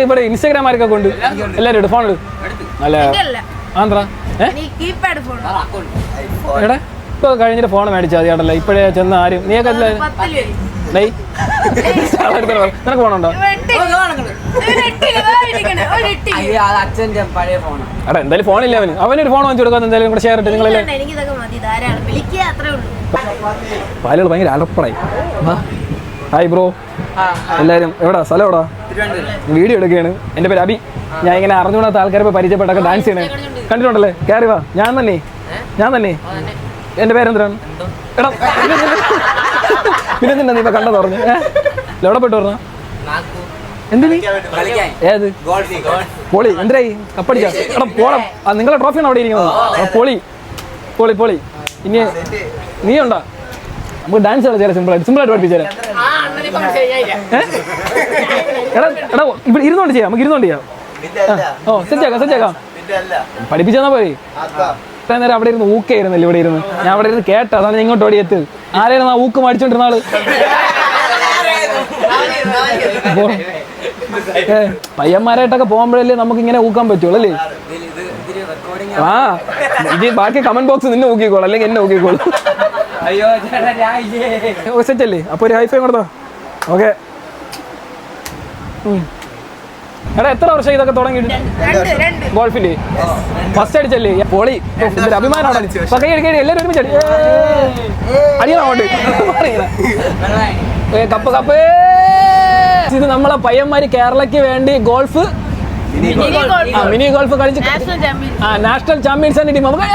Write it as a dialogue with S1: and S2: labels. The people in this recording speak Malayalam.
S1: ഇവിടെ ഇൻസ്റ്റാഗ്രാമാരൊക്കെ കൊണ്ട് എല്ലാവരും എടു ഫോൺ എടു അല്ല ആന്ധ്ര എടാ ഇപ്പോൾ കഴിഞ്ഞിട്ട് ഫോൺ മേടിച്ചാൽ മതി കേട്ടല്ലേ ഇപ്പോഴേ ചെന്ന് ആരും നീയൊക്കെ നിനക്ക് ഫോണുണ്ടോ എടാ എന്തായാലും ഫോണില്ല അവനൊരു ഫോൺ വാങ്ങിച്ചു കൊടുക്കാൻ എന്തായാലും കൂടെ ഷെയർ ഇട്ട് നിങ്ങളല്ലേ പാലുകൾ ഭയങ്കര അലപ്പടായി. ഹായ് ബ്രോ എല്ലാവരും എവിടാ സ്ഥലം എവിടാ? വീഡിയോ എടുക്കുകയാണ്. എൻ്റെ പേര് അബി. ഞാൻ ഇങ്ങനെ അറിഞ്ഞുകൂടാത്ത ആൾക്കാരെ പരിചയപ്പെട്ടൊക്കെ ഡാൻസ് ചെയ്യണേ കണ്ടിട്ടുണ്ടല്ലേ? കയറി വാ. ഞാൻ തന്നെ എൻ്റെ പേരെന്തിനാണ്? എടാ പിന്നെ നീ ഇപ്പൊ കണ്ടത് പറഞ്ഞു എവിടെ പോയിട്ട് പറഞ്ഞ എന്തിന് ഏത് പൊളി എന്തരായി കപ്പടിച്ചാ? എടാ പോണം. നിങ്ങളെ ട്രോഫിയാണ് അവിടെ ഇരിക്കുന്നത്. പൊളി പൊളി. ഇനി നീ ഉണ്ടാ? നമുക്ക് ഡാൻസ് കളിച്ചാൽ സിമ്പിളായിട്ട് പഠിപ്പിച്ചാലേ. എടാ ഇവിടെ ഇരുന്നോണ്ട് ചെയ്യാം. നമുക്ക് ഇരുന്നോണ്ട് ചെയ്യാം. ഓ സെറ്റാക്കാം പഠിപ്പിച്ചാ പോയി. ഇത്രയും നേരം അവിടെ ഇരുന്ന് ഊക്കായിരുന്നല്ലോ. ഇവിടെ ഇരുന്ന് ഞാൻ അവിടെ ഇരുന്ന് കേട്ട അതാണ് ഞാൻ ഇങ്ങോട്ട് ഓടിയെത്ത്. ആരായിരുന്നു ആ ഊക്ക് മേടിച്ചോണ്ടിരുന്ന ആള്? പയ്യന്മാരായിട്ടൊക്കെ പോകുമ്പോഴല്ലേ നമുക്ക് ഇങ്ങനെ ഊക്കാൻ പറ്റുള്ളൂ അല്ലേ? ആ ഇത് ബാക്കി കമന്റ് ബോക്സ് നിന്നെ ഊക്കിക്കോളൂ അല്ലെങ്കിൽ എന്നെ ഊക്കിക്കോളൂ. സെറ്റല്ലേ? അപ്പൊ ഒരു ഹൈഫൈ കൊടുത്തോ. ഓക്കെ എടാ എത്ര വർഷം ഇതൊക്കെ തുടങ്ങിയിട്ട്? ഗോൾഫിന്റെ ഫസ്റ്റ് അടിച്ചല്ലേ? പൊളി. അഭിമാനമാണ്. എല്ലാവരും ഒരുമിച്ച് അടിയണോട്ട് കപ്പ്. ഇത് നമ്മളെ പയ്യന്മാര് കേരളക്ക് വേണ്ടി ഗോൾഫ് മിനി ഗോൾഫ് കളിച്ച് നാഷണൽ ചാമ്പ്യൻസ് ആണ് ടീം. നമുക്ക്